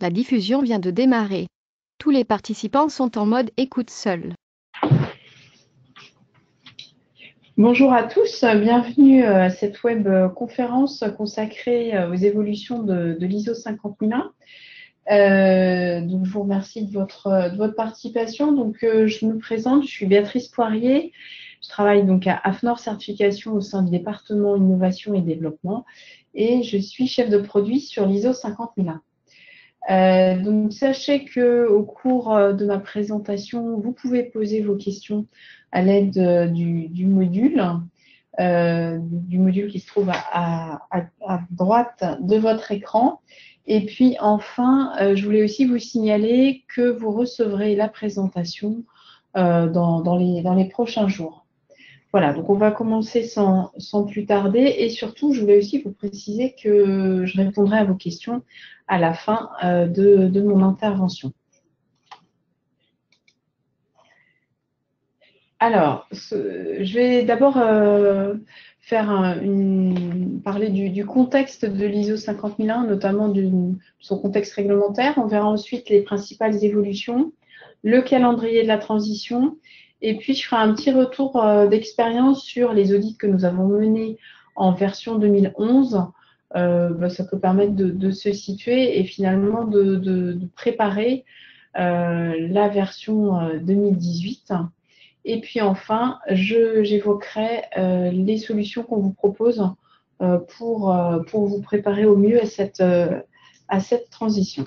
La diffusion vient de démarrer. Tous les participants sont en mode écoute seul. Bonjour à tous, bienvenue à cette web conférence consacrée aux évolutions de l'ISO 50001. Donc, je vous remercie de votre participation. Donc, je me présente, je suis Béatrice Poirier. Je travaille donc à AFNOR Certification au sein du département Innovation et Développement et je suis chef de produit sur l'ISO 50001. Donc, sachez qu'au cours de ma présentation, vous pouvez poser vos questions à l'aide du module qui se trouve à droite de votre écran. Et puis enfin, je voulais aussi vous signaler que vous recevrez la présentation dans les prochains jours. Voilà, donc on va commencer sans plus tarder et surtout, je voulais aussi vous préciser que je répondrai à vos questions à la fin de mon intervention. Alors, je vais d'abord parler du contexte de l'ISO 50001, notamment de son contexte réglementaire. On verra ensuite les principales évolutions, le calendrier de la transition, et puis je ferai un petit retour d'expérience sur les audits que nous avons menés en version 2011. Ça peut permettre de se situer et finalement de préparer la version 2018. Et puis enfin, j'évoquerai les solutions qu'on vous propose pour vous préparer au mieux à cette transition.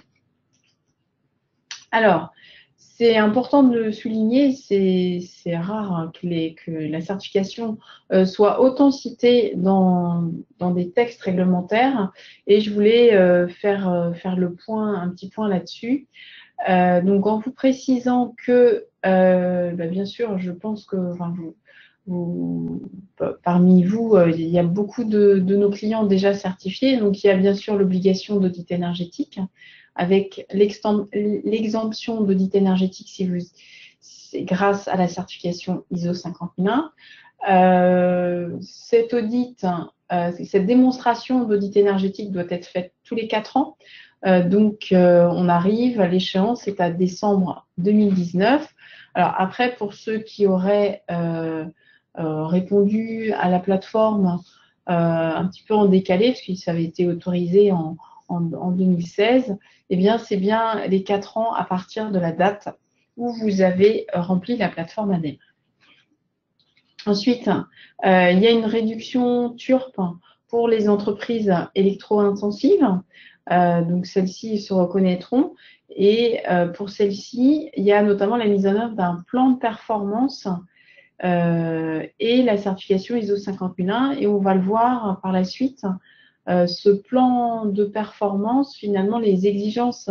Alors, c'est important de le souligner, c'est rare hein, que la certification soit autant citée dans des textes réglementaires et je voulais faire un petit point là-dessus. Donc, en vous précisant que, bien sûr, je pense que parmi vous, il y a beaucoup de nos clients déjà certifiés. Donc, il y a bien sûr l'obligation d'audit énergétique avec l'exemption d'audit énergétique c'est grâce à la certification ISO 50001. Cet audit, cette démonstration d'audit énergétique doit être faite tous les 4 ans. On arrive, l'échéance est à décembre 2019. Alors après, pour ceux qui auraient répondu à la plateforme un petit peu en décalé, parce que ça avait été autorisé en 2016, eh bien, c'est bien les 4 ans à partir de la date où vous avez rempli la plateforme ADEME. Ensuite, il y a une réduction TURP pour les entreprises électro-intensives. Donc, celles-ci se reconnaîtront. Et pour celles-ci, il y a notamment la mise en œuvre d'un plan de performance et la certification ISO 50001. Et on va le voir par la suite. Ce plan de performance, finalement, les exigences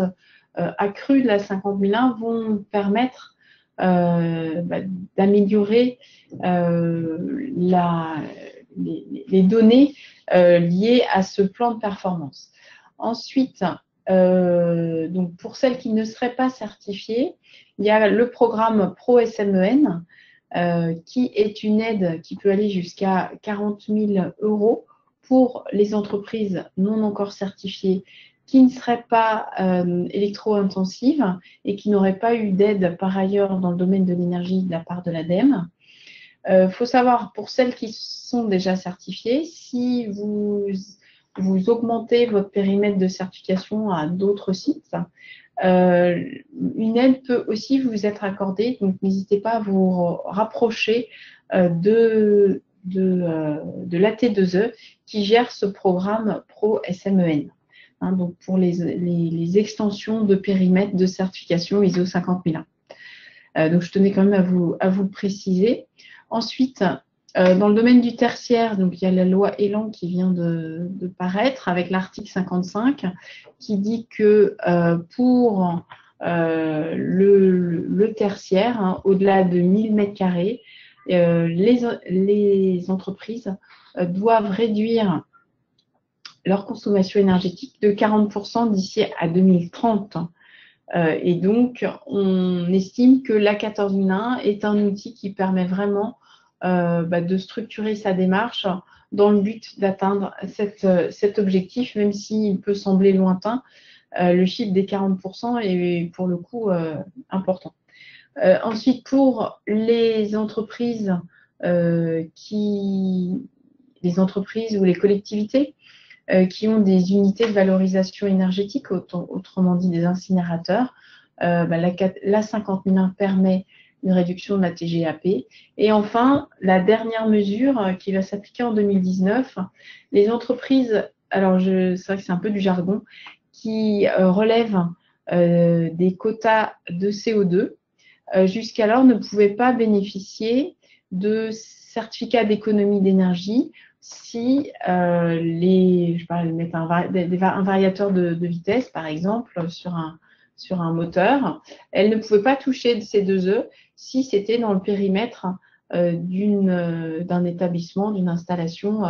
accrues de la 50001 vont permettre d'améliorer les données liées à ce plan de performance. Ensuite, donc pour celles qui ne seraient pas certifiées, il y a le programme Pro-SMEN qui est une aide qui peut aller jusqu'à 40 000 € pour les entreprises non encore certifiées qui ne seraient pas électro-intensives et qui n'auraient pas eu d'aide par ailleurs dans le domaine de l'énergie de la part de l'ADEME. Faut savoir, pour celles qui sont déjà certifiées, si vous augmentez votre périmètre de certification à d'autres sites, une aide peut aussi vous être accordée, donc n'hésitez pas à vous rapprocher de l'AT2E qui gère ce programme Pro-SMEN. Hein, donc pour les extensions de périmètre de certification ISO 50001. Donc je tenais quand même à vous le préciser. Ensuite, dans le domaine du tertiaire, donc il y a la loi Elan qui vient de paraître avec l'article 55 qui dit que pour le tertiaire, hein, au-delà de 1000 m², les entreprises doivent réduire leur consommation énergétique de 40% d'ici à 2030. Et donc, on estime que l'A14001 est un outil qui permet vraiment de structurer sa démarche dans le but d'atteindre cet objectif, même s'il peut sembler lointain. le chiffre des 40% est pour le coup important. Ensuite, pour les entreprises les entreprises ou les collectivités qui ont des unités de valorisation énergétique, autrement dit des incinérateurs, la 50.001 permet une réduction de la TGAP. Et enfin, la dernière mesure qui va s'appliquer en 2019, les entreprises, alors c'est vrai que c'est un peu du jargon, qui relèvent des quotas de CO2, jusqu'alors ne pouvaient pas bénéficier de certificats d'économie d'énergie si je parle mettre un variateur de vitesse, par exemple, sur un moteur, elles ne pouvaient pas toucher de ces 2E si c'était dans le périmètre d'un établissement, d'une installation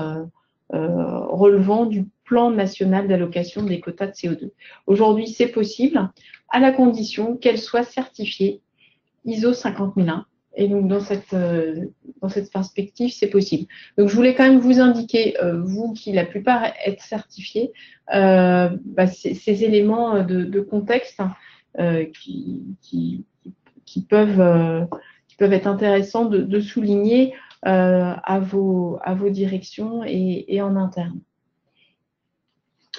relevant du plan national d'allocation des quotas de CO2. Aujourd'hui, c'est possible à la condition qu'elle soit certifiée ISO 50001. Et donc, dans cette perspective, c'est possible. Donc, je voulais quand même vous indiquer, vous qui la plupart êtes certifiés, ces éléments de contexte qui peuvent être intéressants de souligner à vos directions et en interne.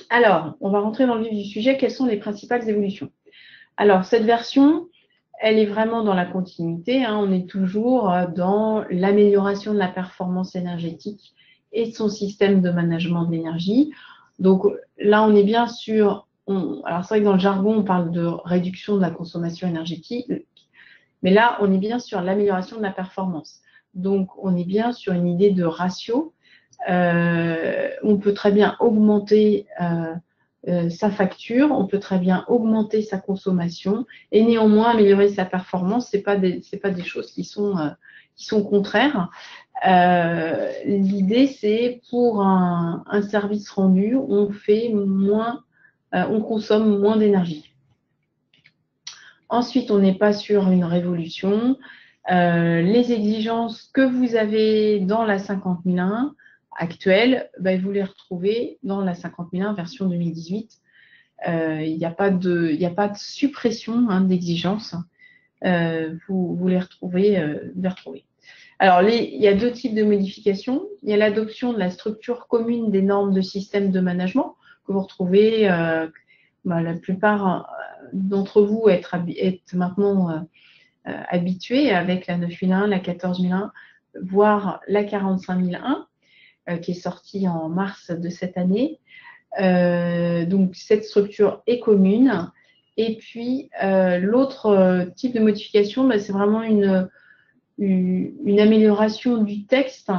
Alors, on va rentrer dans le vif du sujet. Quelles sont les principales évolutions? Alors, cette version, elle est vraiment dans la continuité. On est toujours dans l'amélioration de la performance énergétique et de son système de management de l'énergie. Donc là, on est bien sur… alors, c'est vrai que dans le jargon, on parle de réduction de la consommation énergétique, mais là, on est bien sur l'amélioration de la performance. Donc, on est bien sur une idée de ratio. On peut très bien augmenter sa facture, on peut très bien augmenter sa consommation et néanmoins améliorer sa performance. C'est pas des choses qui sont contraires. L'idée, c'est pour un service rendu, on consomme moins d'énergie. Ensuite, on n'est pas sur une révolution. Les exigences que vous avez dans la 50001 actuelle, vous les retrouvez dans la 50001 version 2018. Il n'y a pas de suppression d'exigences. Vous les retrouvez. Alors, il y a deux types de modifications. Il y a l'adoption de la structure commune des normes de système de management que vous retrouvez, la plupart d'entre vous être maintenant habitués avec la 9001, la 14001, voire la 45001. Qui est sortie en mars de cette année. Donc, cette structure est commune. Et puis, l'autre type de modification, c'est vraiment une amélioration du texte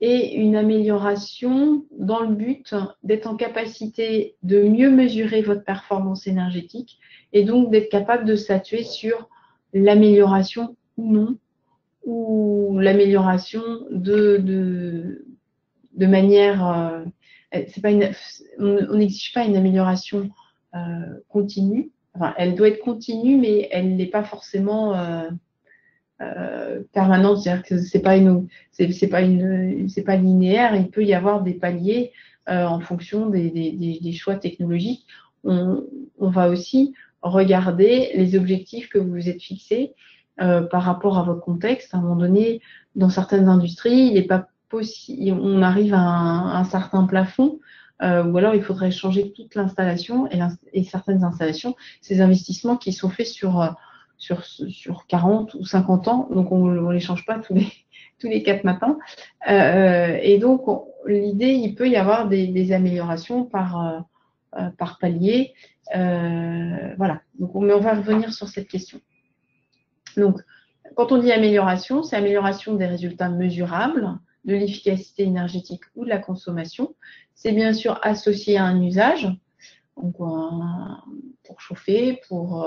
et une amélioration dans le but d'être en capacité de mieux mesurer votre performance énergétique et donc d'être capable de statuer sur l'amélioration ou non, ou l'amélioration de manière… on n'exige pas une amélioration continue. Enfin, elle doit être continue, mais elle n'est pas forcément permanente. C'est-à-dire que c'est pas linéaire. Il peut y avoir des paliers en fonction des choix technologiques. On va aussi regarder les objectifs que vous vous êtes fixés par rapport à votre contexte. À un moment donné, dans certaines industries, il n'est pas possible, on arrive à un certain plafond, ou alors il faudrait changer toute l'installation et certaines installations, ces investissements qui sont faits sur 40 ou 50 ans, donc on ne les change pas tous les 4 matins. Et donc, l'idée, il peut y avoir des améliorations par palier. Voilà, donc on va revenir sur cette question. Donc, quand on dit amélioration, c'est amélioration des résultats mesurables, de l'efficacité énergétique ou de la consommation. C'est bien sûr associé à un usage, donc pour chauffer, pour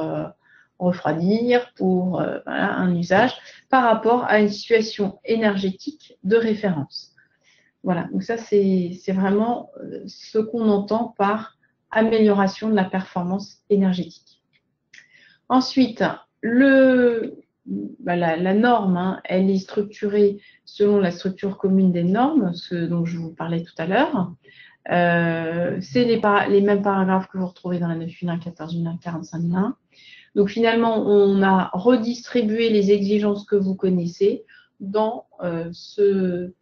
refroidir, pour un usage par rapport à une situation énergétique de référence. Voilà, donc ça c'est vraiment ce qu'on entend par amélioration de la performance énergétique. Ensuite, la norme, elle est structurée selon la structure commune des normes, ce dont je vous parlais tout à l'heure. C'est les mêmes paragraphes que vous retrouvez dans la 9001, 14001, 45001. Donc finalement, on a redistribué les exigences que vous connaissez dans ce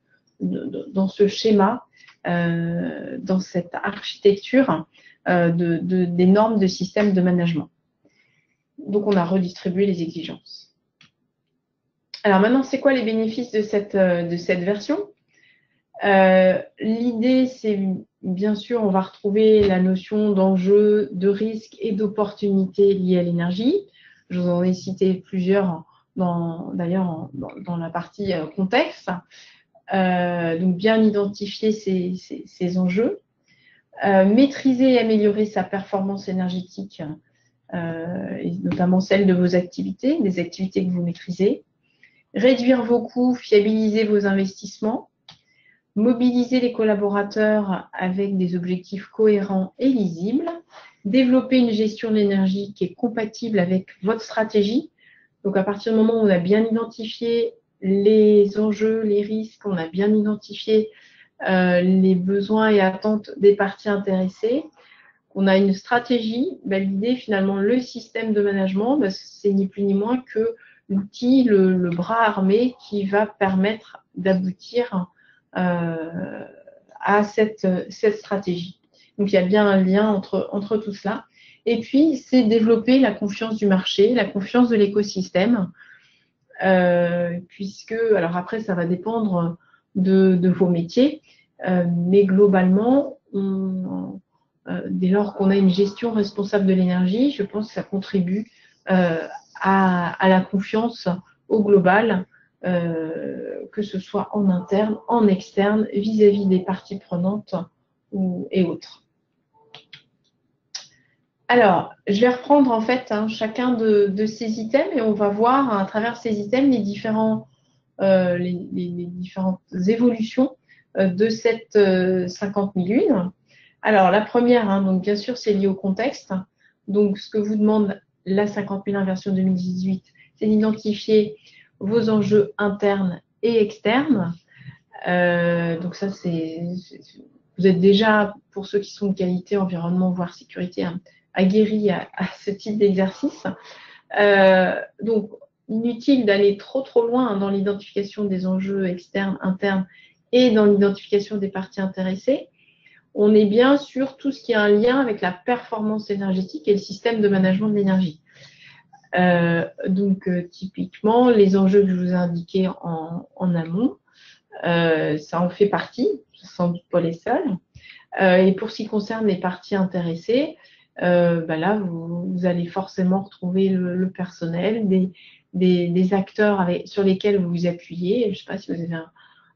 schéma, dans cette architecture des normes de système de management. Donc on a redistribué les exigences. Alors maintenant, c'est quoi les bénéfices de cette version? L'idée, c'est bien sûr, on va retrouver la notion d'enjeu, de risque et d'opportunité liées à l'énergie. Je vous en ai cité plusieurs d'ailleurs dans la partie contexte. Donc bien identifier ces enjeux. Maîtriser et améliorer sa performance énergétique, et notamment celle de vos activités, des activités que vous maîtrisez. Réduire vos coûts, fiabiliser vos investissements. Mobiliser les collaborateurs avec des objectifs cohérents et lisibles, développer une gestion de l'énergie qui est compatible avec votre stratégie. Donc, à partir du moment où on a bien identifié les enjeux, les risques, on a bien identifié les besoins et attentes des parties intéressées, on a une stratégie, l'idée finalement, le système de management, c'est ni plus ni moins que l'outil, le bras armé qui va permettre d'aboutir à cette stratégie. Donc, il y a bien un lien entre tout cela. Et puis, c'est développer la confiance du marché, la confiance de l'écosystème, puisque, alors après, ça va dépendre de vos métiers, mais globalement, dès lors qu'on a une gestion responsable de l'énergie, je pense que ça contribue à la confiance au global, que ce soit en interne, en externe, vis-à-vis des parties prenantes et autres. Alors, je vais reprendre en fait chacun de ces items et on va voir à travers ces items les différentes évolutions de cette 50 001. Alors, la première, donc bien sûr, c'est lié au contexte. Donc, ce que vous demande la 50 001 version 2018, c'est d'identifier vos enjeux internes et externes. Donc ça, vous êtes déjà, pour ceux qui sont de qualité, environnement, voire sécurité, aguerris à ce type d'exercice. Donc, inutile d'aller trop loin dans l'identification des enjeux externes, internes et dans l'identification des parties intéressées. On est bien sur tout ce qui a un lien avec la performance énergétique et le système de management de l'énergie. Donc, typiquement, les enjeux que je vous ai indiqués en amont, ça en fait partie, sans doute pas les seuls. Et pour ce qui concerne les parties intéressées, là, vous allez forcément retrouver le personnel, des acteurs sur lesquels vous vous appuyez. Je ne sais pas si vous avez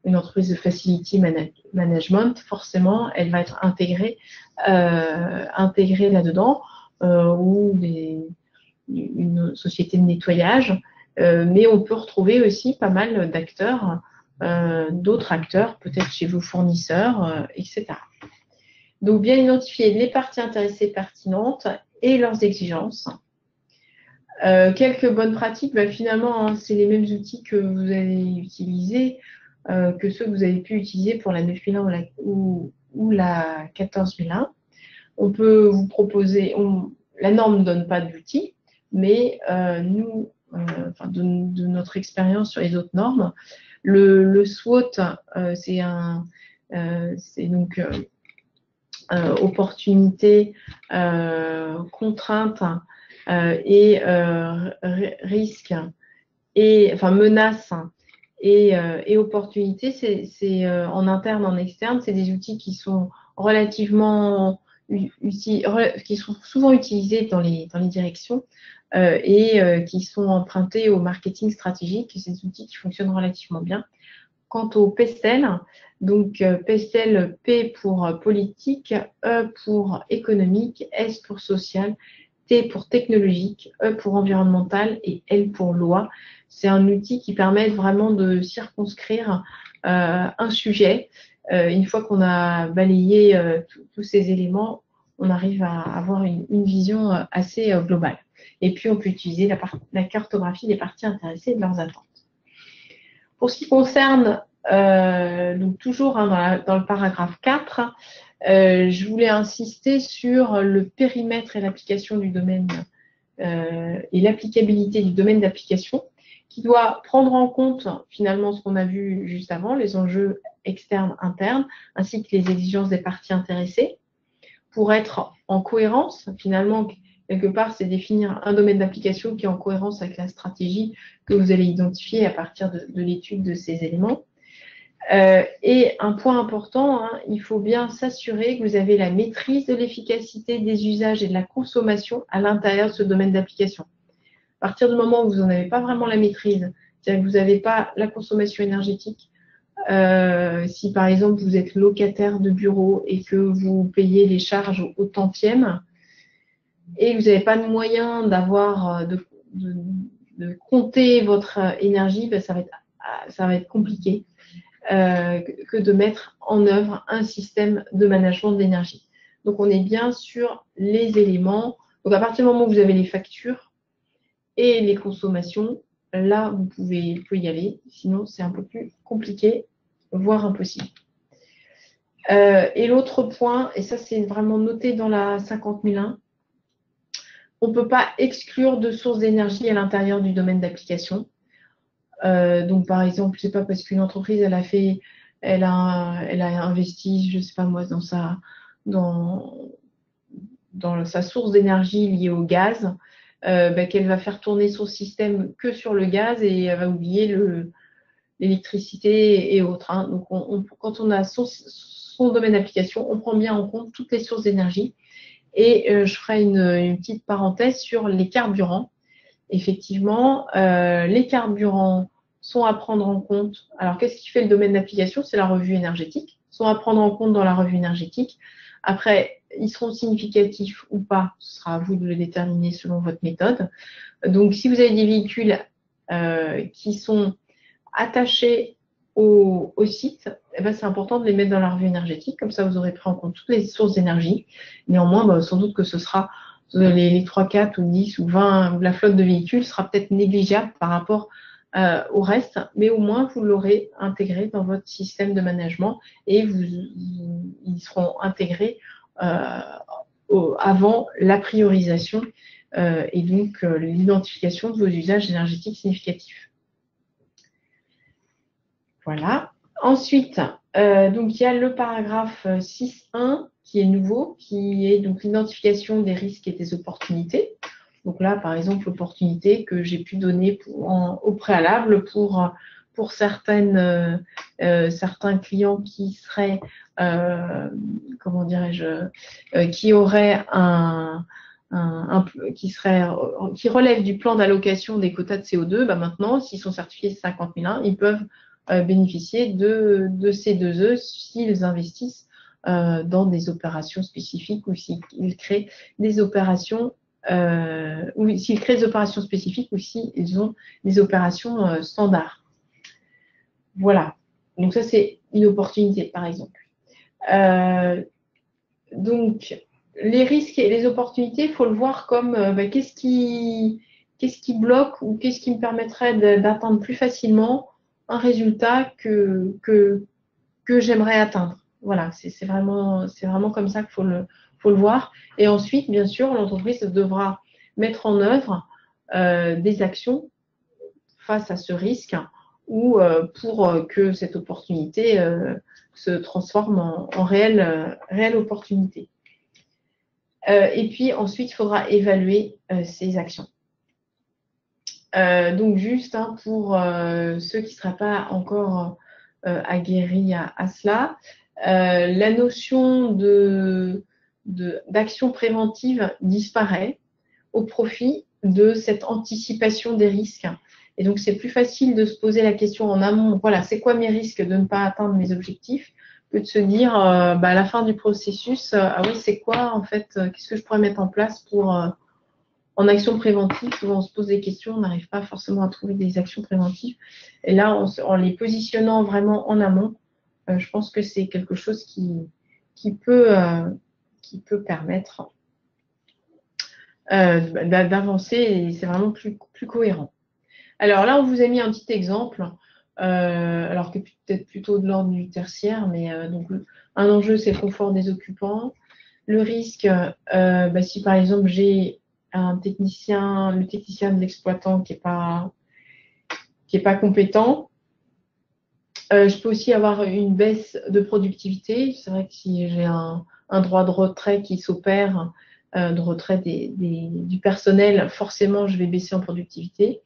une entreprise de facility management, forcément, elle va être intégrée là-dedans, ou une société de nettoyage. Mais on peut retrouver aussi pas mal d'acteurs, d'autres acteurs, peut-être chez vos fournisseurs, etc. Donc, bien identifier les parties intéressées pertinentes et leurs exigences. Quelques bonnes pratiques, finalement, c'est les mêmes outils que vous allez utiliser, que ceux que vous avez pu utiliser pour la 9001 ou la 14001. On peut vous proposer, la norme ne donne pas d'outils, mais nous, de notre expérience sur les autres normes, le SWOT, c'est donc opportunité, contrainte et risque, et menace et opportunité. C'est en interne, en externe, c'est des outils qui sont relativement qui sont souvent utilisés dans les directions et qui sont empruntés au marketing stratégique. C'est des outils qui fonctionnent relativement bien. Quant au PESTEL, donc PESTEL, P pour politique, E pour économique, S pour social, T pour technologique, E pour environnemental et L pour loi. C'est un outil qui permet vraiment de circonscrire un sujet. Une fois qu'on a balayé tous ces éléments, on arrive à avoir une vision assez globale. Et puis, on peut utiliser la cartographie des parties intéressées et de leurs attentes. Pour ce qui concerne, donc toujours dans le paragraphe 4, je voulais insister sur le périmètre et l'application du domaine et l'applicabilité du domaine d'application qui doit prendre en compte finalement ce qu'on a vu juste avant, les enjeux externes, internes, ainsi que les exigences des parties intéressées, pour être en cohérence. Finalement, quelque part, c'est définir un domaine d'application qui est en cohérence avec la stratégie que vous allez identifier à partir de l'étude de ces éléments. Et un point important, hein, il faut bien s'assurer que vous avez la maîtrise de l'efficacité des usages et de la consommation à l'intérieur de ce domaine d'application. À partir du moment où vous n'en avez pas vraiment la maîtrise, c'est-à-dire que vous n'avez pas la consommation énergétique, si par exemple vous êtes locataire de bureau et que vous payez les charges au tantième et que vous n'avez pas de moyen d'avoir de compter votre énergie, ben ça va être compliqué que de mettre en œuvre un système de management d'énergie. Donc on est bien sur les éléments. Donc à partir du moment où vous avez les factures et les consommations, là, vous pouvez y aller. Sinon, c'est un peu plus compliqué, voire impossible. Et l'autre point, et ça, c'est vraiment noté dans la 50001, on ne peut pas exclure de sources d'énergie à l'intérieur du domaine d'application. Donc, par exemple, c'est pas parce qu'une entreprise, elle a investi, je ne sais pas moi, dans sa source d'énergie liée au gaz, qu'elle va faire tourner son système que sur le gaz et elle va oublier l'électricité et autres. Hein. Donc, quand on a son domaine d'application, on prend bien en compte toutes les sources d'énergie. Et je ferai une petite parenthèse sur les carburants. Effectivement, les carburants sont à prendre en compte. Alors, qu'est-ce qui fait le domaine d'application? C'est la revue énergétique. Sont à prendre en compte dans la revue énergétique. Après, ils seront significatifs ou pas, ce sera à vous de le déterminer selon votre méthode. Donc, si vous avez des véhicules qui sont attachés au site, eh ben, c'est important de les mettre dans la revue énergétique. Comme ça, vous aurez pris en compte toutes les sources d'énergie. Néanmoins, sans doute que ce sera les 3, 4 ou 10 ou 20, ou la flotte de véhicules sera peut-être négligeable par rapport au reste, mais au moins vous l'aurez intégré dans votre système de management et ils seront intégrés avant la priorisation et donc l'identification de vos usages énergétiques significatifs. Voilà. Ensuite, donc il y a le paragraphe 6.1 qui est nouveau, qui est donc l'identification des risques et des opportunités. Donc là, par exemple, l'opportunité que j'ai pu donner au préalable pour certains clients qui seraient, comment dirais-je, qui auraient qui relèvent du plan d'allocation des quotas de CO2, bah maintenant, s'ils sont certifiés 50001, ils peuvent bénéficier de ces 2E s'ils investissent dans des opérations spécifiques ou s'ils créent des opérations ou s'ils créent des opérations spécifiques ou s'ils ont des opérations standards. Voilà. Donc ça, c'est une opportunité, par exemple. Donc, les risques et les opportunités, il faut le voir comme qu'est-ce qui bloque ou qu'est-ce qui me permettrait d'atteindre plus facilement un résultat que j'aimerais atteindre. Voilà, c'est vraiment comme ça qu'il faut le voir. Et ensuite, bien sûr, l'entreprise devra mettre en œuvre des actions face à ce risque ou pour que cette opportunité se transforme en réelle opportunité. Et puis ensuite, il faudra évaluer ces actions. Donc juste pour ceux qui ne seraient pas encore aguerris à cela, la notion d'action préventive disparaît au profit de cette anticipation des risques. Et donc, c'est plus facile de se poser la question en amont, voilà, c'est quoi mes risques de ne pas atteindre mes objectifs, que de se dire à la fin du processus, ah oui, c'est quoi en fait, qu'est-ce que je pourrais mettre en place pour en action préventive. Souvent, on se pose des questions, on n'arrive pas forcément à trouver des actions préventives. Et là, en les positionnant vraiment en amont, je pense que c'est quelque chose qui peut permettre d'avancer et c'est vraiment plus cohérent. Alors là, on vous a mis un petit exemple, alors que peut-être plutôt de l'ordre du tertiaire, mais donc Un enjeu, c'est le confort des occupants. Le risque, si par exemple j'ai le technicien de l'exploitant qui est pas compétent, je peux aussi avoir une baisse de productivité. C'est vrai que si j'ai un droit de retrait qui s'opère, de retrait du personnel, forcément, je vais baisser en productivité.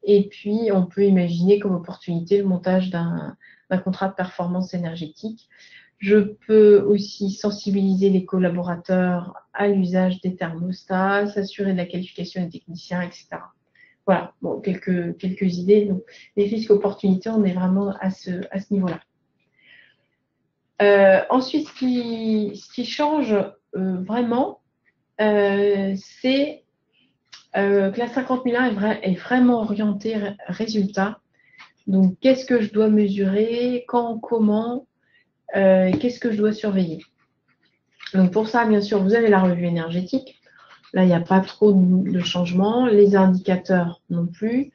Et puis, on peut imaginer comme opportunité le montage d'un contrat de performance énergétique. Je peux aussi sensibiliser les collaborateurs à l'usage des thermostats, s'assurer de la qualification des techniciens, etc. Voilà, bon, quelques idées. Donc, les risques opportunités, on est vraiment à ce niveau-là. Ensuite, ce qui change vraiment, c'est que la 50001 est vraiment orientée résultat. Donc, qu'est-ce que je dois mesurer, quand, comment, qu'est-ce que je dois surveiller. Donc, pour ça, bien sûr, vous avez la revue énergétique. Là, il n'y a pas trop de changements. Les indicateurs non plus.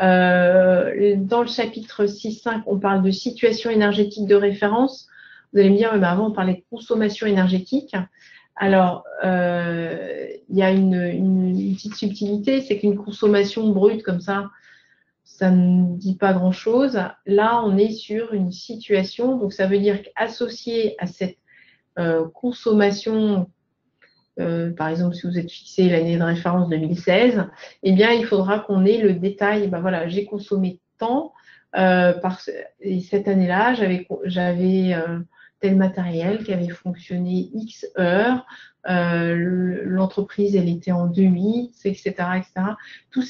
Dans le chapitre 6.5, on parle de situation énergétique de référence. Vous allez me dire, mais avant, on parlait de consommation énergétique. Alors, il y a une petite subtilité, c'est qu'une consommation brute comme ça ne dit pas grand-chose. Là, on est sur une situation, donc ça veut dire qu'associé à cette consommation, par exemple, si vous êtes fixé l'année de référence 2016, eh bien, il faudra qu'on ait le détail. Ben voilà, j'ai consommé tant, et cette année-là, j'avais tel matériel qui avait fonctionné X heures, l'entreprise, elle était en 2.8, etc., etc. Tous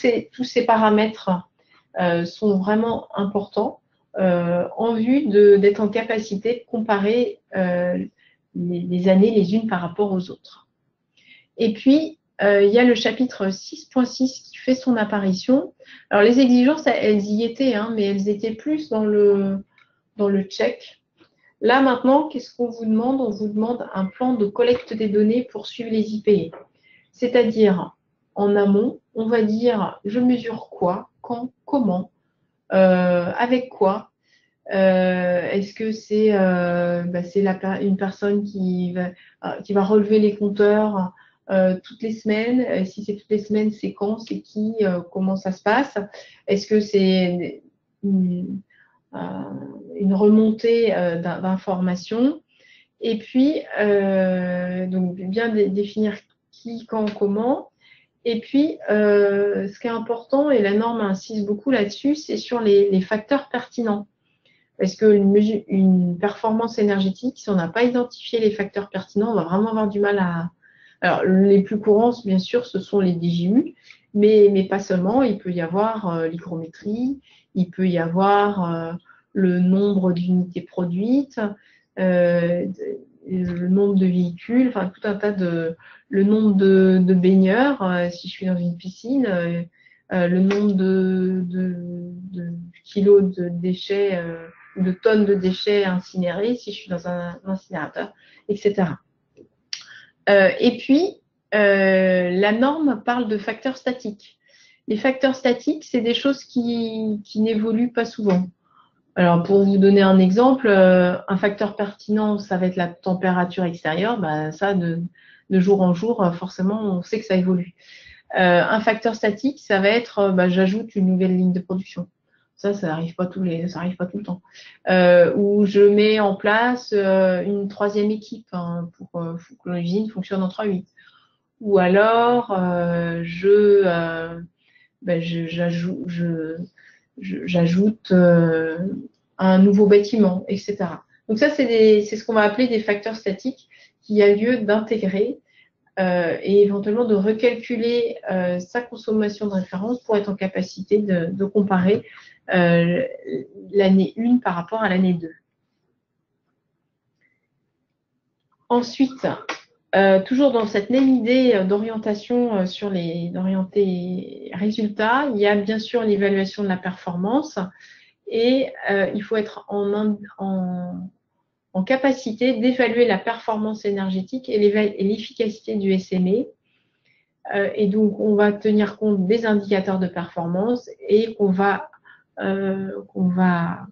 ces paramètres sont vraiment importants en vue d'être en capacité de comparer les années les unes par rapport aux autres. Et puis, il y a le chapitre 6.6 qui fait son apparition. Alors, les exigences, elles y étaient, hein, mais elles étaient plus dans le check. Là, maintenant, qu'est-ce qu'on vous demande? On vous demande un plan de collecte des données pour suivre les IPE. C'est-à-dire, en amont, on va dire, je mesure quoi, quand, comment, avec quoi. Est-ce que c'est une personne qui va relever les compteurs toutes les semaines? Si c'est toutes les semaines, c'est quand, c'est qui, comment ça se passe? Est-ce que c'est une remontée d'informations? Et puis, donc bien définir qui, quand, comment. Et puis, ce qui est important, et la norme insiste beaucoup là-dessus, c'est sur les facteurs pertinents. Parce qu'une performance énergétique, si on n'a pas identifié les facteurs pertinents, on va vraiment avoir du mal à… Alors, les plus courants, bien sûr, ce sont les DJU, mais pas seulement. Il peut y avoir l'hygrométrie, il peut y avoir le nombre d'unités produites, le nombre de véhicules, enfin tout un tas le nombre de baigneurs, si je suis dans une piscine, le nombre de kilos de déchets, de tonnes de déchets incinérés, si je suis dans un incinérateur, etc. Et puis, la norme parle de facteurs statiques. Les facteurs statiques, c'est des choses qui n'évoluent pas souvent. Alors, pour vous donner un exemple, un facteur pertinent, ça va être la température extérieure. Ben, ça, de jour en jour, forcément, on sait que ça évolue. Un facteur statique, ça va être, j'ajoute une nouvelle ligne de production. Ça arrive pas tout le temps. Ou je mets en place une troisième équipe pour que l'usine fonctionne en 3-8. Ou alors, j'ajoute un nouveau bâtiment, etc. Donc ça, c'est ce qu'on va appeler des facteurs statiques qui a lieu d'intégrer et éventuellement de recalculer sa consommation de référence pour être en capacité de comparer l'année 1 par rapport à l'année 2. Ensuite, toujours dans cette même idée d'orientation d'orienter résultats, il y a bien sûr l'évaluation de la performance et il faut être en capacité d'évaluer la performance énergétique et l'efficacité du SME. Et donc, on va tenir compte des indicateurs de performance et qu'on va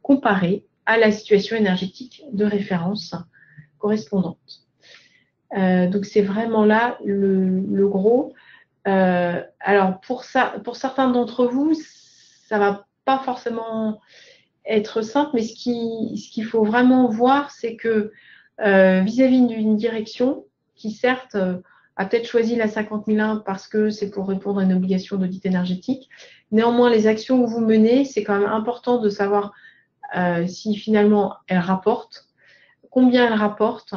comparer à la situation énergétique de référence correspondantes. Donc, c'est vraiment là le gros. Alors, pour certains d'entre vous, ça va pas forcément être simple, mais ce qu'il faut vraiment voir, c'est que vis-à-vis d'une direction qui, certes, a peut-être choisi la 50001 parce que c'est pour répondre à une obligation d'audit énergétique. Néanmoins, les actions que vous menez, c'est quand même important de savoir si finalement elles rapportent, combien elles rapportent.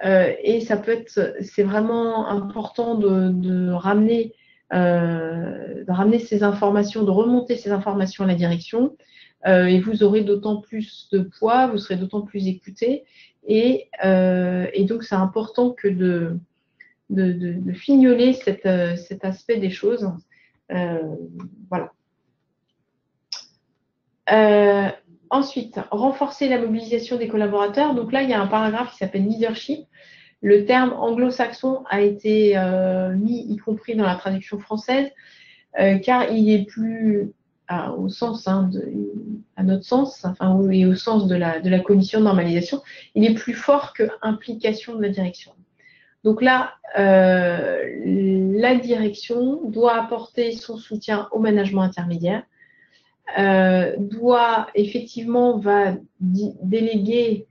Et ça peut être, c'est vraiment important de ramener ces informations, de remonter ces informations à la direction. Et vous aurez d'autant plus de poids, vous serez d'autant plus écouté. Et donc, c'est important que de fignoler cet aspect des choses. Voilà. Ensuite, renforcer la mobilisation des collaborateurs. Donc là, il y a un paragraphe qui s'appelle leadership. Le terme anglo-saxon a été mis, y compris dans la traduction française, car il est plus, au sens, à notre sens, enfin, et au sens de la commission de normalisation, il est plus fort que implication de la direction. Donc là, la direction doit apporter son soutien au management intermédiaire, va déléguer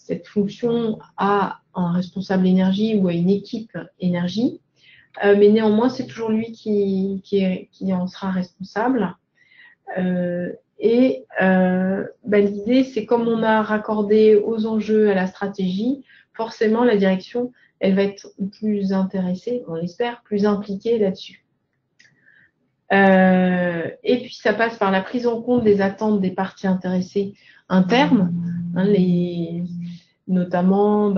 cette fonction à un responsable énergie ou à une équipe énergie, mais néanmoins, c'est toujours lui qui en sera responsable. L'idée, c'est comme on a raccordé aux enjeux, à la stratégie, forcément, la direction, elle va être plus intéressée, on l'espère, plus impliquée là-dessus. Et puis, ça passe par la prise en compte des attentes des parties intéressées internes, notamment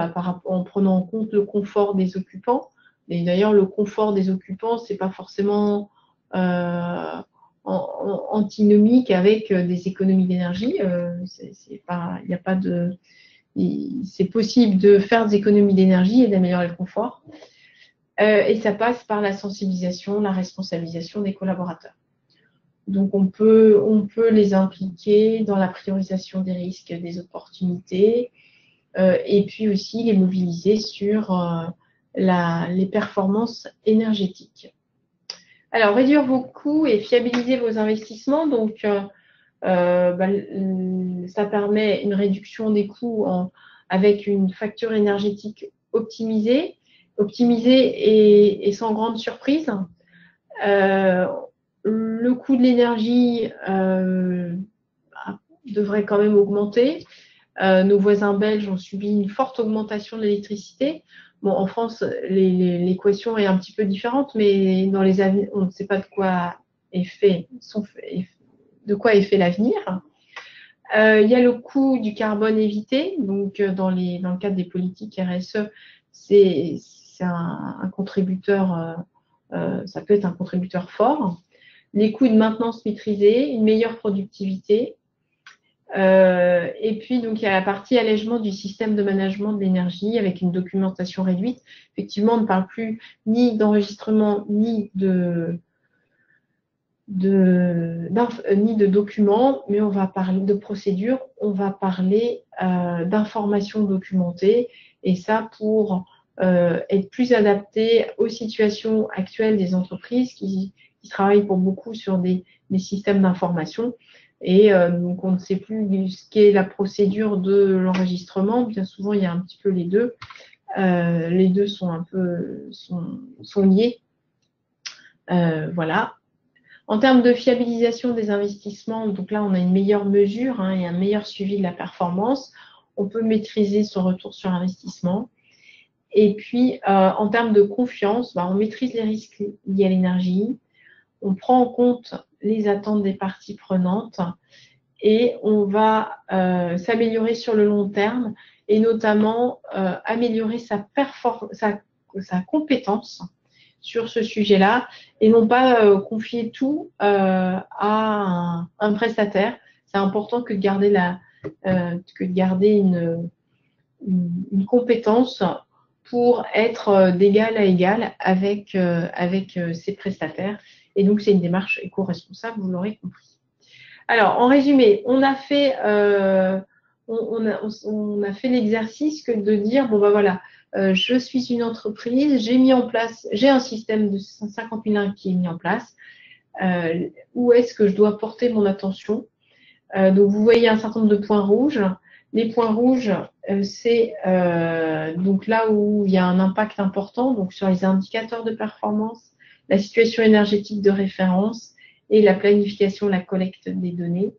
en prenant en compte le confort des occupants. Et d'ailleurs, le confort des occupants, c'est pas forcément antinomique avec des économies d'énergie. C'est possible de faire des économies d'énergie et d'améliorer le confort. Et ça passe par la sensibilisation, la responsabilisation des collaborateurs. Donc, on peut les impliquer dans la priorisation des risques, des opportunités, et puis aussi les mobiliser sur les performances énergétiques. Alors, réduire vos coûts et fiabiliser vos investissements. Donc, ça permet une réduction des coûts avec une facture énergétique optimisée et sans grande surprise. Le coût de l'énergie devrait quand même augmenter. Nos voisins belges ont subi une forte augmentation de l'électricité. Bon, en France, l'équation est un petit peu différente, mais dans les années, on ne sait pas de quoi est fait l'avenir. Il y a le coût du carbone évité. Donc, dans le cadre des politiques RSE, c'est un contributeur, ça peut être un contributeur fort. Les coûts de maintenance maîtrisés, une meilleure productivité. Et puis, donc, il y a la partie allègement du système de management de l'énergie avec une documentation réduite. Effectivement, on ne parle plus ni d'enregistrement, ni de documents, mais on va parler de procédures, on va parler d'informations documentées, et ça pour être plus adapté aux situations actuelles des entreprises qui travaillent pour beaucoup sur des systèmes d'information. Et donc, on ne sait plus ce qu'est la procédure de l'enregistrement. Bien souvent, il y a un petit peu les deux. Les deux sont un peu sont liés. Voilà. En termes de fiabilisation des investissements, donc là, on a une meilleure mesure et un meilleur suivi de la performance. On peut maîtriser son retour sur investissement. Et puis, en termes de confiance, on maîtrise les risques liés à l'énergie. On prend en compte les attentes des parties prenantes et on va s'améliorer sur le long terme et notamment améliorer sa compétence sur ce sujet-là et non pas confier tout à un prestataire. C'est important que de garder une compétence pour être d'égal à égal avec ses prestataires. Et donc, c'est une démarche éco-responsable, vous l'aurez compris. Alors, en résumé, on a on a fait l'exercice que de dire, bon, bah voilà, je suis une entreprise, j'ai un système de 50 001 qui est mis en place. Où est-ce que je dois porter mon attention? Donc, vous voyez un certain nombre de points rouges. Les points rouges, c'est donc là où il y a un impact important, donc sur les indicateurs de performance, la situation énergétique de référence et la planification, la collecte des données,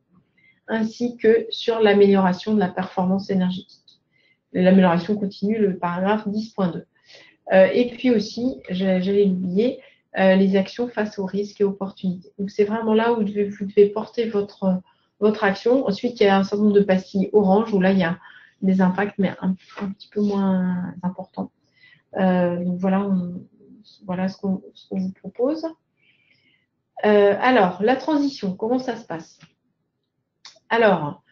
ainsi que sur l'amélioration de la performance énergétique. L'amélioration continue, le paragraphe 10.2. Et puis aussi, j'allais l'oublier, les actions face aux risques et opportunités. Donc, c'est vraiment là où vous devez porter votre action. Ensuite, il y a un certain nombre de pastilles orange où là, il y a des impacts, mais un petit peu moins importants. Donc, voilà ce qu'on vous propose. Alors, la transition, comment ça se passe? Alors,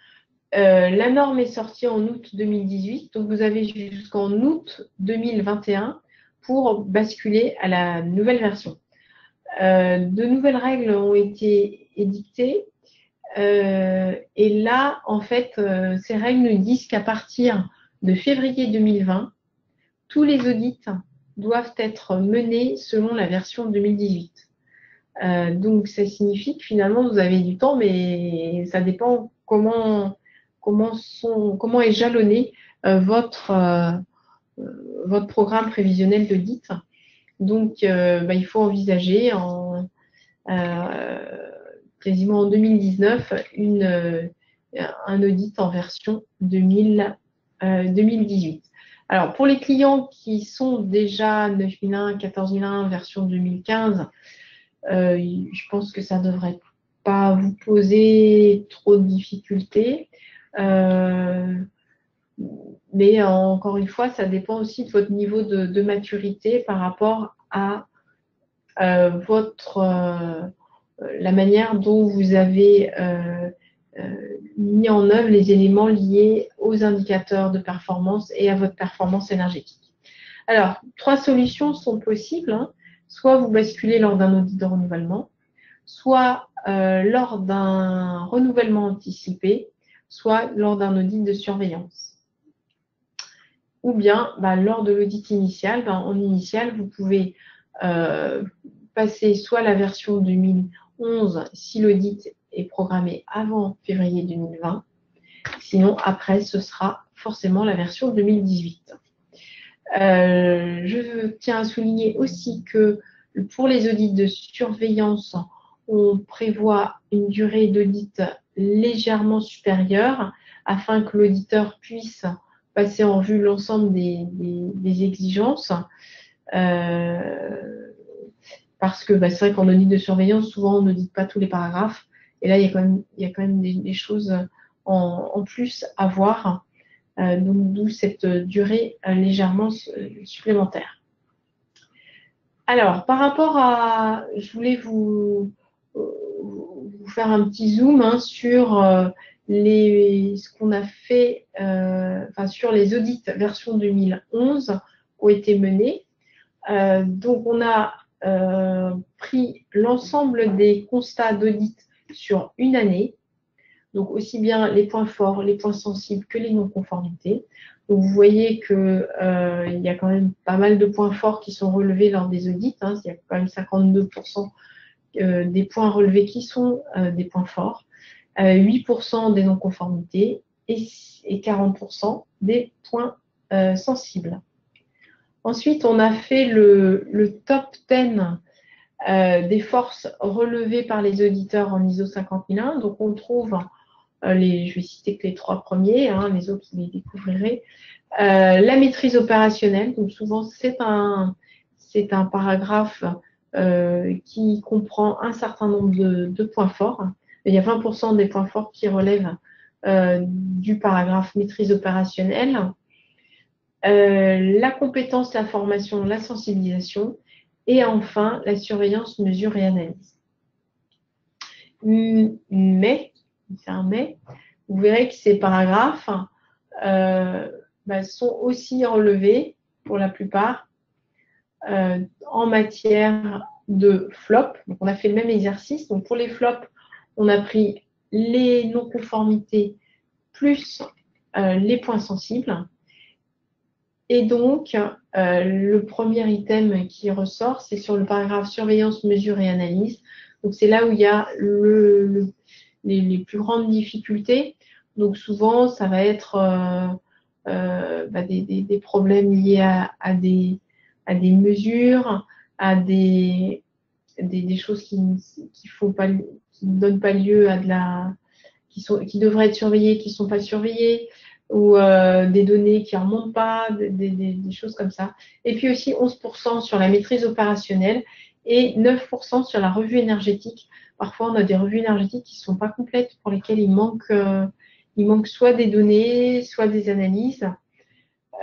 la norme est sortie en août 2018, donc vous avez jusqu'en août 2021 pour basculer à la nouvelle version. De nouvelles règles ont été édictées et là, en fait, ces règles nous disent qu'à partir de février 2020, tous les audits doivent être menés selon la version 2018. Donc, ça signifie que finalement, vous avez du temps, mais ça dépend comment est jalonné votre programme prévisionnel d'audit. Donc, il faut envisager quasiment en 2019 un audit en version 2018. Alors, pour les clients qui sont déjà 9001, 14001, version 2015, je pense que ça ne devrait pas vous poser trop de difficultés. Mais encore une fois, ça dépend aussi de votre niveau de maturité par rapport à la manière dont vous avez mis en œuvre les éléments liés aux indicateurs de performance et à votre performance énergétique. Alors, 3 solutions sont possibles. Soit vous basculez lors d'un audit de renouvellement, soit lors d'un renouvellement anticipé, soit lors d'un audit de surveillance. Ou bien, lors de l'audit initial, en initial, vous pouvez passer soit la version 2011 si l'audit est programmé avant février 2020, sinon après ce sera forcément la version 2018. Je tiens à souligner aussi que pour les audits de surveillance, on prévoit une durée d'audit légèrement supérieure afin que l'auditeur puisse passer en vue l'ensemble des exigences. Parce que c'est vrai qu'en audit de surveillance, souvent on n'audite pas tous les paragraphes. Et là, il y a quand même des choses en plus à voir. Donc, d'où cette durée légèrement supplémentaire. Alors, par rapport à... Je voulais vous faire un petit zoom sur ce qu'on a fait, sur les audits version 2011 qui ont été menés. Donc, on a pris l'ensemble des constats d'audit sur une année, donc aussi bien les points forts, les points sensibles que les non-conformités. Donc, vous voyez qu'il y a quand même pas mal de points forts qui sont relevés lors des audits. Il y a quand même 52% des points relevés qui sont des points forts, 8% des non-conformités et 40% des points sensibles. Ensuite, on a fait le top 10 des forces relevées par les auditeurs en ISO 50001. Donc, on trouve, je vais citer que les 3 premiers, les autres, vous les découvrirez. La maîtrise opérationnelle, donc souvent, c'est un paragraphe qui comprend un certain nombre de points forts. Il y a 20% des points forts qui relèvent du paragraphe maîtrise opérationnelle. La compétence, la formation, la sensibilisation et enfin la surveillance, mesure et analyse. Mais, c'est un mais, vous verrez que ces paragraphes sont aussi relevés pour la plupart en matière de flop. Donc, on a fait le même exercice. Donc, pour les flops, on a pris les non-conformités plus les points sensibles. Et donc, le premier item qui ressort, c'est sur le paragraphe surveillance, mesure et analyse. Donc, c'est là où il y a les plus grandes difficultés. Donc, souvent, ça va être des problèmes liés à des mesures, à des choses qui ne donnent pas lieu à qui devraient être surveillées, qui ne sont pas surveillées, ou des données qui ne remontent pas, des choses comme ça. Et puis aussi 11% sur la maîtrise opérationnelle et 9% sur la revue énergétique. Parfois, on a des revues énergétiques qui ne sont pas complètes, pour lesquelles il manque soit des données, soit des analyses.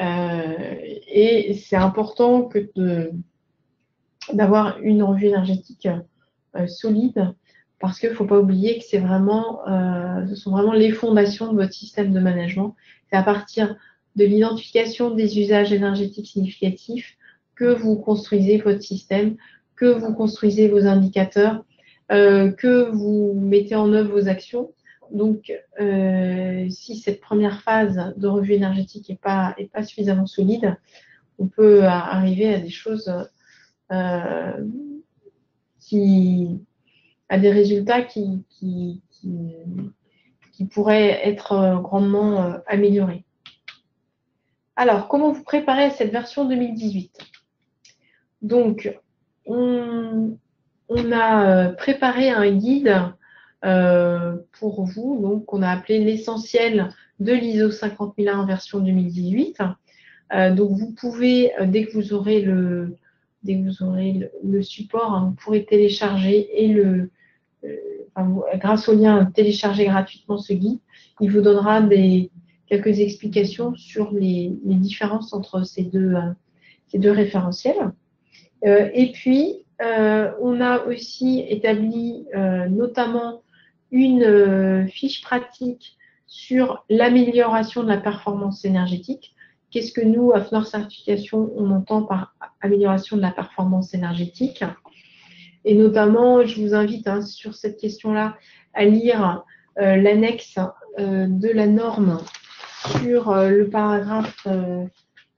Et c'est important d'avoir une revue énergétique solide, parce qu'il ne faut pas oublier que ce sont vraiment les fondations de votre système de management. C'est à partir de l'identification des usages énergétiques significatifs que vous construisez votre système, que vous construisez vos indicateurs, que vous mettez en œuvre vos actions. Donc, si cette première phase de revue énergétique n'est pas suffisamment solide, on peut arriver à des choses à des résultats qui pourraient être grandement améliorés. Alors, comment vous préparez à cette version 2018 ? Donc, on a préparé un guide pour vous, donc qu'on a appelé l'essentiel de l'ISO 50001 version 2018. Donc, vous pouvez, dès que vous aurez le support, vous pourrez télécharger grâce au lien, télécharger gratuitement ce guide. Il vous donnera quelques explications sur les différences entre ces deux référentiels. Et puis, on a aussi établi notamment une fiche pratique sur l'amélioration de la performance énergétique. Qu'est-ce que nous, à FNOR Certification, on entend par amélioration de la performance énergétique ? Et notamment, je vous invite sur cette question-là à lire l'annexe de la norme sur le paragraphe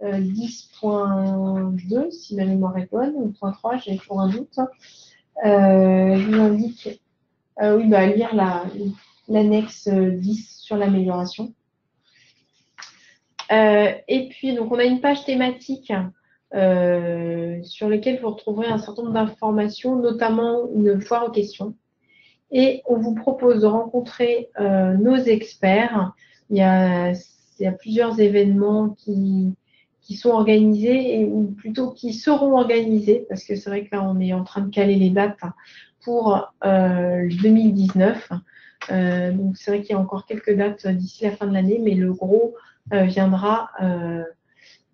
10.2, si ma mémoire est bonne, ou 0.3, j'ai toujours un doute. Je vous invite à lire l'annexe 10 sur l'amélioration. Et puis, donc, on a une page thématique sur laquelle vous retrouverez un certain nombre d'informations, notamment une foire aux questions. Et on vous propose de rencontrer nos experts. Il y a plusieurs événements qui sont organisés, ou plutôt qui seront organisés, parce que c'est vrai que là, on est en train de caler les dates pour 2019. Donc, c'est vrai qu'il y a encore quelques dates d'ici la fin de l'année, mais le gros viendra,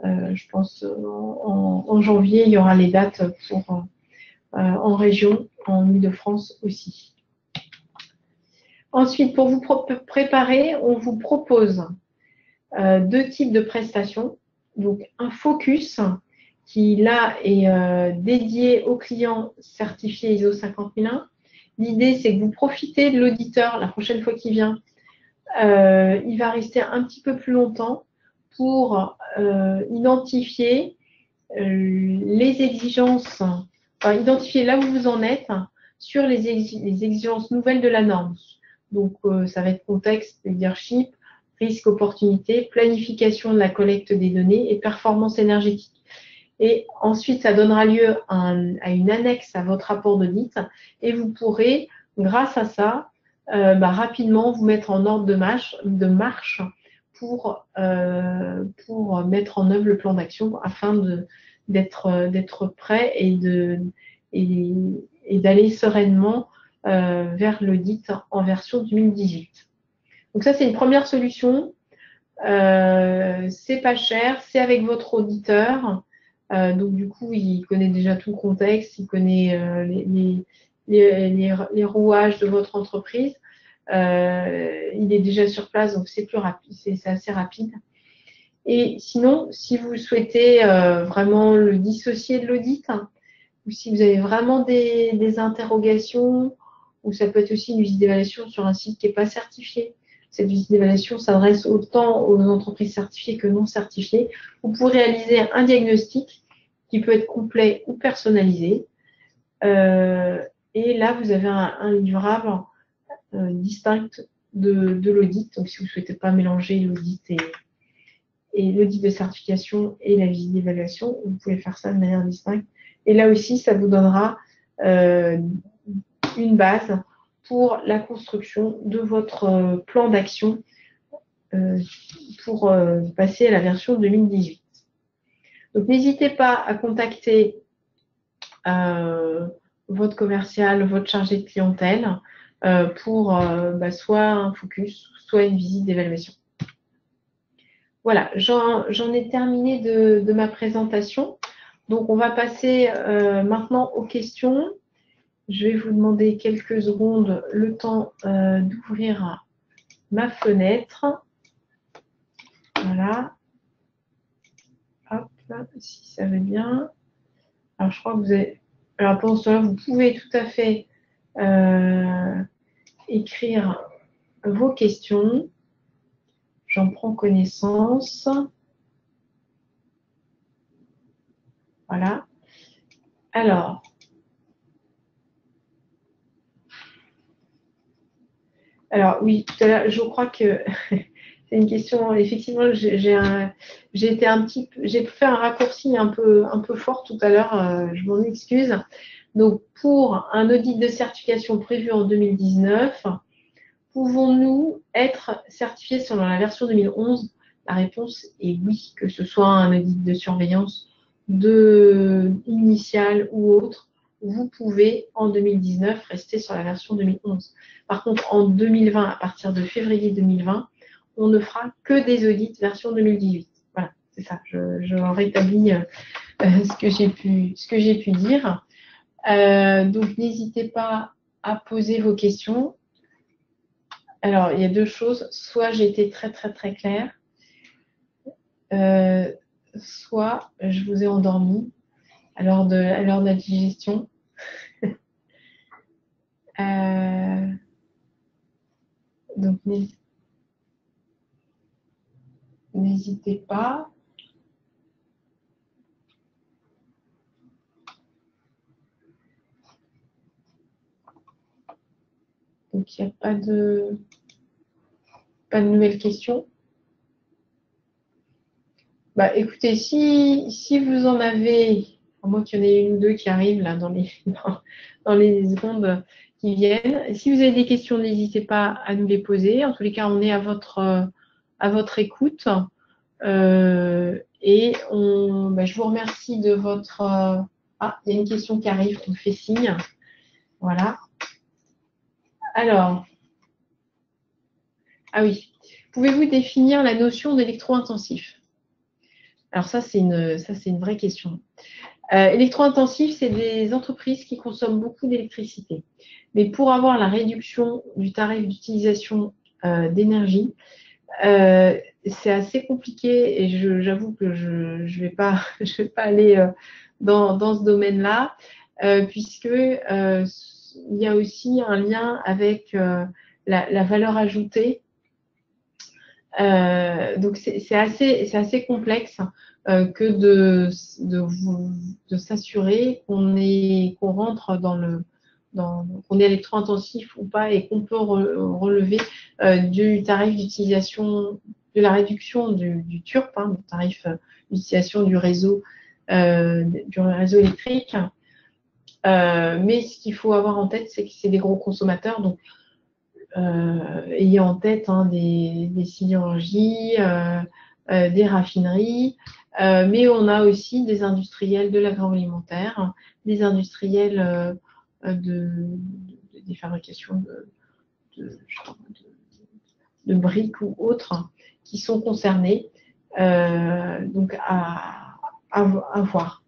je pense, en janvier. Il y aura les dates en région, en Île-de-France aussi. Ensuite, pour vous préparer, on vous propose deux types de prestations. Donc, un focus qui, là, est dédié aux clients certifiés ISO 50001. L'idée, c'est que vous profitez de l'auditeur la prochaine fois qu'il vient. Il va rester un petit peu plus longtemps pour identifier les exigences, identifier là où vous en êtes sur les exigences nouvelles de la norme. Donc, ça va être contexte, leadership, risque, opportunité, planification de la collecte des données et performance énergétique. Et ensuite, ça donnera lieu à une annexe à votre rapport d'audit et vous pourrez, grâce à ça, rapidement vous mettre en ordre de marche pour mettre en œuvre le plan d'action afin d'être prêt et d'aller sereinement vers l'audit en version 2018. Donc ça, c'est une première solution. C'est pas cher, c'est avec votre auditeur. Donc du coup, il connaît déjà tout le contexte, il connaît les rouages de votre entreprise. Il est déjà sur place, donc c'est plus rapide, c'est assez rapide. Et sinon, si vous souhaitez vraiment le dissocier de l'audit, ou si vous avez vraiment des interrogations, ou ça peut être aussi une visite d'évaluation sur un site qui n'est pas certifié, cette visite d'évaluation s'adresse autant aux entreprises certifiées que non certifiées. Vous pouvez réaliser un diagnostic qui peut être complet ou personnalisé. Et là, vous avez un livrable distinct de l'audit. Donc, si vous ne souhaitez pas mélanger l'audit et l'audit de certification et la visite d'évaluation, vous pouvez faire ça de manière distincte. Et là aussi, ça vous donnera une base pour la construction de votre plan d'action pour passer à la version 2018. Donc, n'hésitez pas à contacter votre commercial, votre chargé de clientèle pour soit un focus, soit une visite d'évaluation. Voilà, j'en ai terminé de ma présentation. Donc, on va passer maintenant aux questions. Je vais vous demander quelques secondes le temps d'ouvrir ma fenêtre. Voilà. Hop, là, si ça va bien. Alors, je crois que vous avez... Alors, pendant ce temps-là, vous pouvez tout à fait écrire vos questions. J'en prends connaissance. Voilà. Alors, oui, tout à l'heure, je crois que c'est une question. Effectivement, j'ai fait un raccourci un peu fort tout à l'heure. Je m'en excuse. Donc, pour un audit de certification prévu en 2019, pouvons-nous être certifiés selon la version 2011? La réponse est oui, que ce soit un audit de surveillance initiale ou autre. Vous pouvez en 2019 rester sur la version 2011. Par contre, en 2020, à partir de février 2020, on ne fera que des audits version 2018. Voilà, c'est ça. Je rétablis ce que j'ai pu dire. Donc, n'hésitez pas à poser vos questions. Alors, il y a deux choses. Soit j'ai été très, très, très claire, soit je vous ai endormi à l'heure de la digestion. Donc, n'hésitez pas. Donc, il n'y a pas de nouvelles questions. Bah, écoutez, si vous en avez, à moins qu'il y en ait une ou deux qui arrivent là dans les secondes qui viennent, si vous avez des questions, n'hésitez pas à nous les poser. En tous les cas, on est à votre écoute. Je vous remercie de votre... Ah, il y a une question qui arrive, on me fait signe. Voilà. Alors, ah oui, pouvez-vous définir la notion d'électro-intensif? Alors ça, c'est une vraie question. Électro-intensif, c'est des entreprises qui consomment beaucoup d'électricité. Mais pour avoir la réduction du tarif d'utilisation d'énergie, c'est assez compliqué et j'avoue que je vais pas aller dans ce domaine-là, puisque il y a aussi un lien avec la valeur ajoutée. Donc c'est assez complexe que de s'assurer qu'on rentre qu'on est électro-intensif ou pas et qu'on peut relever du tarif d'utilisation, de la réduction du TURP, du tarif d'utilisation du réseau électrique. Mais ce qu'il faut avoir en tête, c'est que c'est des gros consommateurs, donc ayez en tête des sidérurgies, des raffineries, mais on a aussi des industriels de l'agroalimentaire, des industriels des fabrications de briques ou autres qui sont concernés. Donc à voir.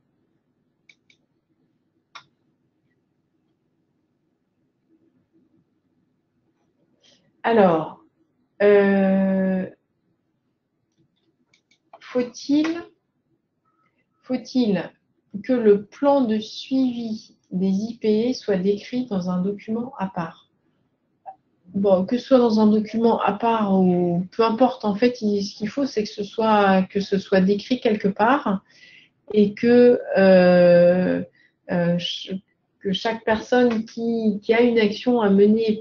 Alors, faut-il que le plan de suivi des IPE soit décrit dans un document à part? bon, que ce soit dans un document à part ou peu importe, en fait, ce qu'il faut, c'est que ce soit décrit quelque part et que chaque personne qui a une action à mener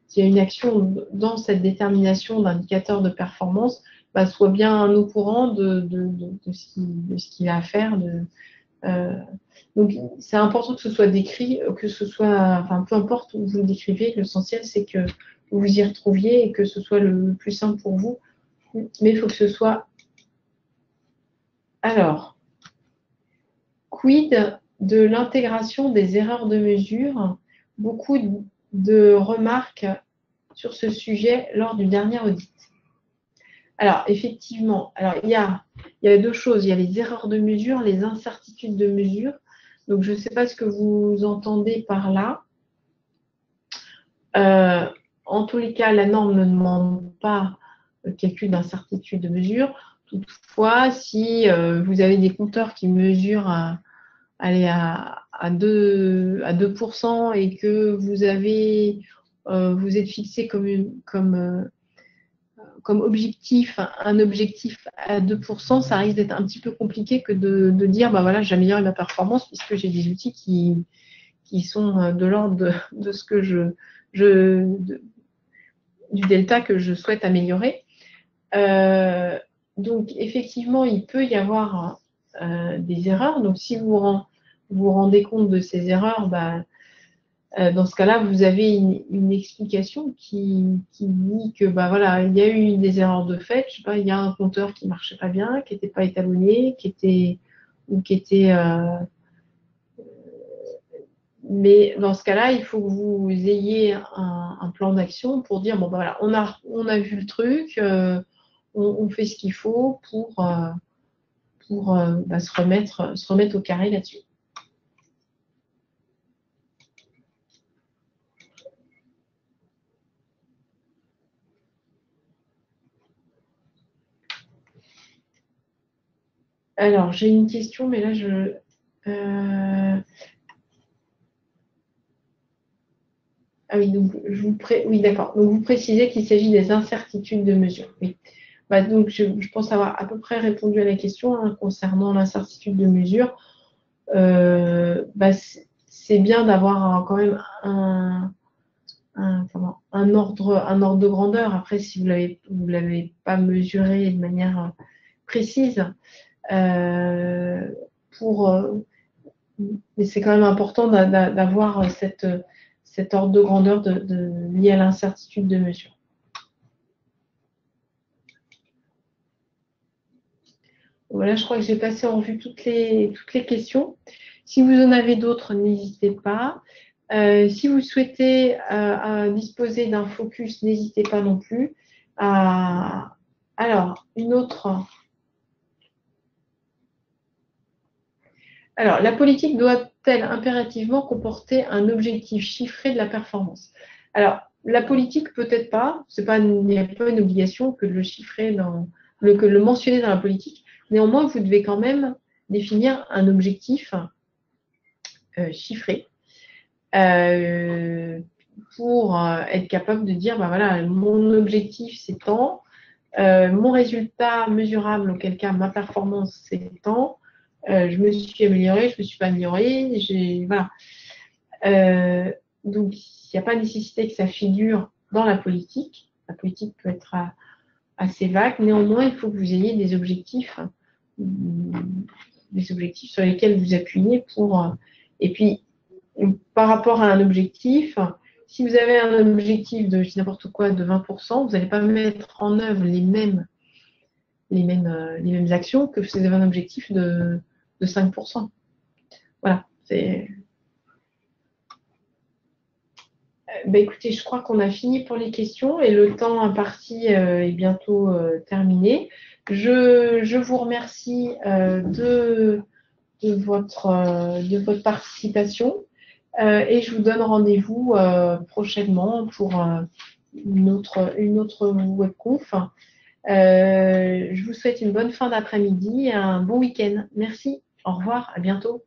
qui a une action dans cette détermination d'indicateur de performance, bah, soit bien au courant de ce qu'il a à faire. Donc, c'est important que ce soit décrit, enfin, peu importe où vous le décrivez, l'essentiel, c'est que vous vous y retrouviez et que ce soit le plus simple pour vous. Mais il faut que ce soit. Alors, quid de l'intégration des erreurs de mesure? Beaucoup de remarques sur ce sujet lors du dernier audit. Alors, effectivement, il y a deux choses. Il y a les erreurs de mesure, les incertitudes de mesure. Donc, je ne sais pas ce que vous entendez par là. En tous les cas, la norme ne demande pas le calcul d'incertitude de mesure. Toutefois, si vous avez des compteurs qui mesurent à 2% et que vous êtes fixé comme objectif, un objectif à 2%, ça risque d'être un petit peu compliqué que de dire, bah voilà, j'améliore ma performance puisque j'ai des outils qui sont de l'ordre de ce que du delta que je souhaite améliorer. Donc, effectivement, il peut y avoir des erreurs. Donc, si vous vous rendez compte de ces erreurs, bah, dans ce cas-là, vous avez une explication qui dit que bah, voilà, il y a eu des erreurs de fait. Je sais pas, il y a un compteur qui ne marchait pas bien, qui n'était pas étalonné, mais dans ce cas-là, il faut que vous ayez un plan d'action pour dire bon, bah, voilà, on a vu le truc, on fait ce qu'il faut pour bah, se remettre au carré là-dessus. Alors, j'ai une question, mais là, ah oui, donc oui, d'accord. Donc, vous précisez qu'il s'agit des incertitudes de mesure. Oui. Bah, donc, je pense avoir à peu près répondu à la question hein, concernant l'incertitude de mesure. Bah, c'est bien d'avoir quand même un ordre de grandeur. Après, si vous ne l'avez pas mesuré de manière précise, mais c'est quand même important d'avoir cet ordre de grandeur lié à l'incertitude de mesure. Voilà, je crois que j'ai passé en revue toutes les questions. Si vous en avez d'autres, n'hésitez pas. Si vous souhaitez disposer d'un focus, n'hésitez pas non plus. Alors, une autre. Alors, la politique doit-elle impérativement comporter un objectif chiffré de la performance? Alors, la politique, peut-être pas. Il n'y a pas une obligation que de le chiffrer que de le mentionner dans la politique. Néanmoins, vous devez quand même définir un objectif chiffré pour être capable de dire, bah voilà, mon objectif c'est tant, mon résultat mesurable, auquel cas ma performance c'est tant, je me suis améliorée, je ne me suis pas améliorée, voilà. Donc, il n'y a pas nécessité que ça figure dans la politique. La politique peut être assez vague. Néanmoins, il faut que vous ayez des objectifs sur lesquels vous appuyez et puis, par rapport à un objectif, si vous avez un objectif de, je dis n'importe quoi, de 20%, vous n'allez pas mettre en œuvre les mêmes actions que si vous avez un objectif de 5%. Voilà. Écoutez, je crois qu'on a fini pour les questions et le temps imparti est bientôt terminé. Je vous remercie de votre participation et je vous donne rendez-vous prochainement pour une autre webconf. Je vous souhaite une bonne fin d'après-midi et un bon week-end. Merci, au revoir, à bientôt.